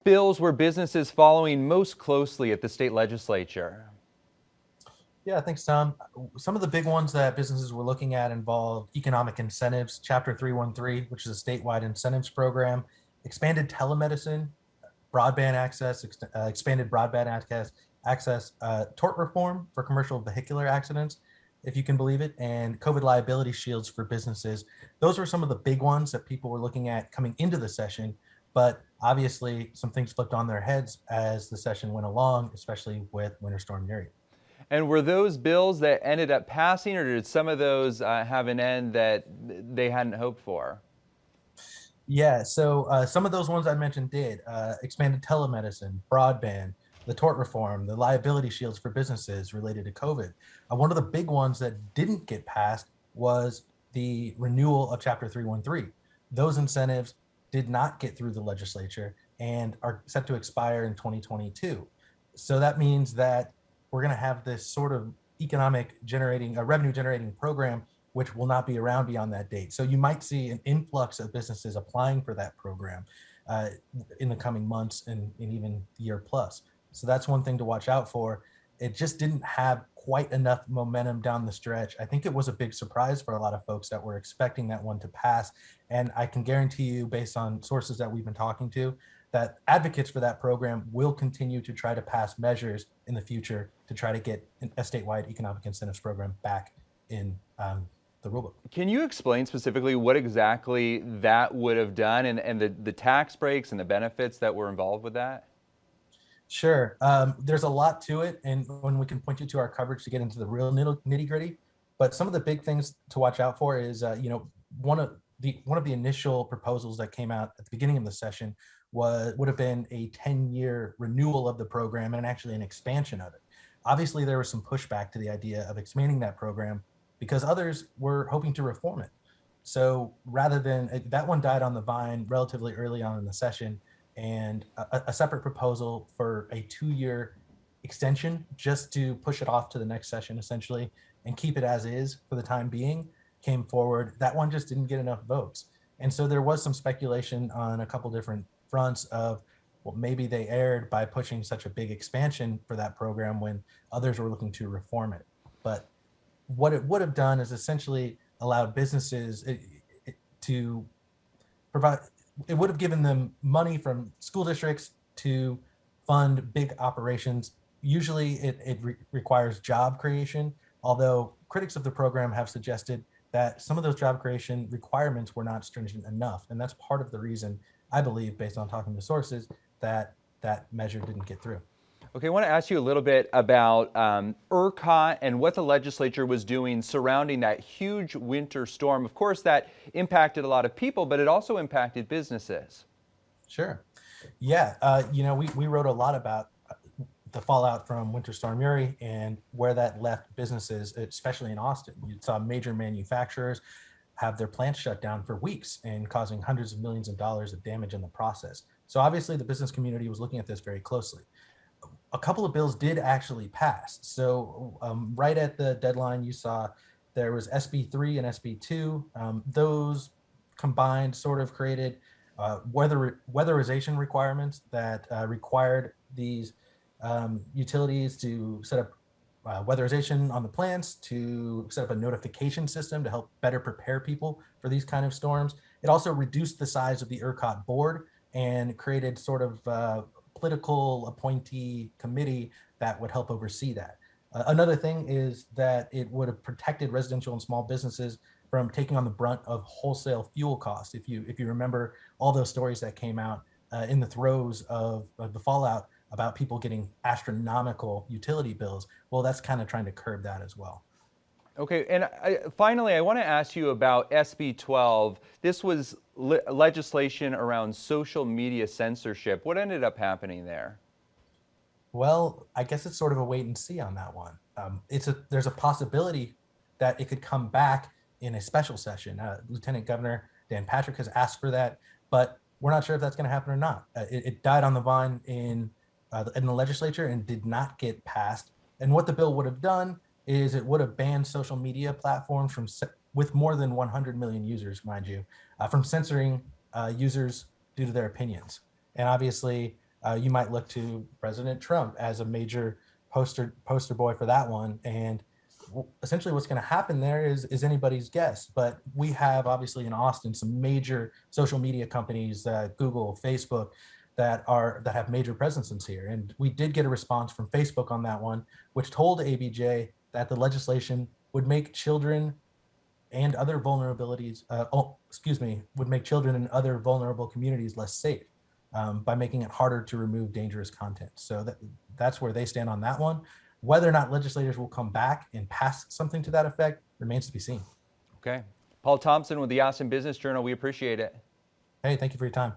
Bills were businesses following most closely at the state legislature? Yeah, I think some of the big ones that businesses were looking at involve economic incentives, Chapter 313, which is a statewide incentives program, expanded telemedicine, broadband access, expanded broadband access, tort reform for commercial vehicular accidents, if you can believe it, and COVID liability shields for businesses. Those were some of the big ones that people were looking at coming into the session. But obviously, some things flipped on their heads as the session went along, especially with Winter Storm Uri. And were those bills that ended up passing, or did some of those have an end that they hadn't hoped for? Yeah, so some of those ones I mentioned did expanded telemedicine, broadband, the tort reform, the liability shields for businesses related to COVID. One of the big ones that didn't get passed was the renewal of Chapter 313. Those incentives did not get through the legislature and are set to expire in 2022. So that means that we're going to have this sort of revenue generating program which will not be around beyond that date. So you might see an influx of businesses applying for that program uh, in the coming months and even year plus. So that's one thing to watch out for. It just didn't have quite enough momentum down the stretch. I think it was a big surprise for a lot of folks that were expecting that one to pass. And I can guarantee you, based on sources that we've been talking to, that advocates for that program will continue to try to pass measures in the future to try to get a statewide economic incentives program back in the rulebook. Can you explain specifically what exactly that would have done and the tax breaks and the benefits that were involved with that? Sure. There's a lot to it, and when we can point you to our coverage to get into the real nitty gritty. But some of the big things to watch out for is, one of the initial proposals that came out at the beginning of the session would have been a 10-year renewal of the program and actually an expansion of it. Obviously, there was some pushback to the idea of expanding that program because others were hoping to reform it. So rather than that one died on the vine relatively early on in the session, and a separate proposal for a 2-year extension just to push it off to the next session essentially and keep it as is for the time being came forward. That one just didn't get enough votes. And so there was some speculation on a couple different fronts of, well, maybe they erred by pushing such a big expansion for that program when others were looking to reform it. But what it would have done is essentially allowed businesses to provide, it would have given them money from school districts to fund big operations. Usually it requires job creation, although critics of the program have suggested that some of those job creation requirements were not stringent enough. And that's part of the reason, I believe, based on talking to sources, that that measure didn't get through. Okay, I want to ask you a little bit about ERCOT and what the legislature was doing surrounding that huge winter storm. Of course, that impacted a lot of people, but it also impacted businesses. Sure. Yeah. We wrote a lot about the fallout from Winter Storm Uri and where that left businesses, especially in Austin. You saw major manufacturers have their plants shut down for weeks and causing hundreds of millions of dollars of damage in the process. So obviously the business community was looking at this very closely. A couple of bills did actually pass. So right at the deadline, you saw there was SB3 and SB2. Those combined sort of created weatherization requirements that required these utilities to set up weatherization on the plants, to set up a notification system to help better prepare people for these kind of storms. It also reduced the size of the ERCOT board and created sort of political appointee committee that would help oversee that. Another thing is that it would have protected residential and small businesses from taking on the brunt of wholesale fuel costs. If you remember all those stories that came out in the throes of the fallout about people getting astronomical utility bills, well, that's kind of trying to curb that as well. Okay, and finally, I want to ask you about SB 12. This was legislation around social media censorship. What ended up happening there? Well, I guess it's sort of a wait and see on that one. There's a possibility that it could come back in a special session. Lieutenant Governor Dan Patrick has asked for that, but we're not sure if that's going to happen or not. It died on the vine in the legislature and did not get passed. And what the bill would have done is it would have banned social media platforms with more than 100 million users, mind you, from censoring users due to their opinions. And obviously, You might look to President Trump as a major poster boy for that one. And essentially what's going to happen there is anybody's guess. But we have obviously in Austin some major social media companies, Google, Facebook, that have major presences here. And we did get a response from Facebook on that one, which told ABJ that the legislation would make children and other vulnerabilities, would make children in other vulnerable communities less safe by making it harder to remove dangerous content. So that's where they stand on that one. Whether or not legislators will come back and pass something to that effect remains to be seen. Okay. Paul Thompson with the Austin Business Journal. We appreciate it. Hey, thank you for your time.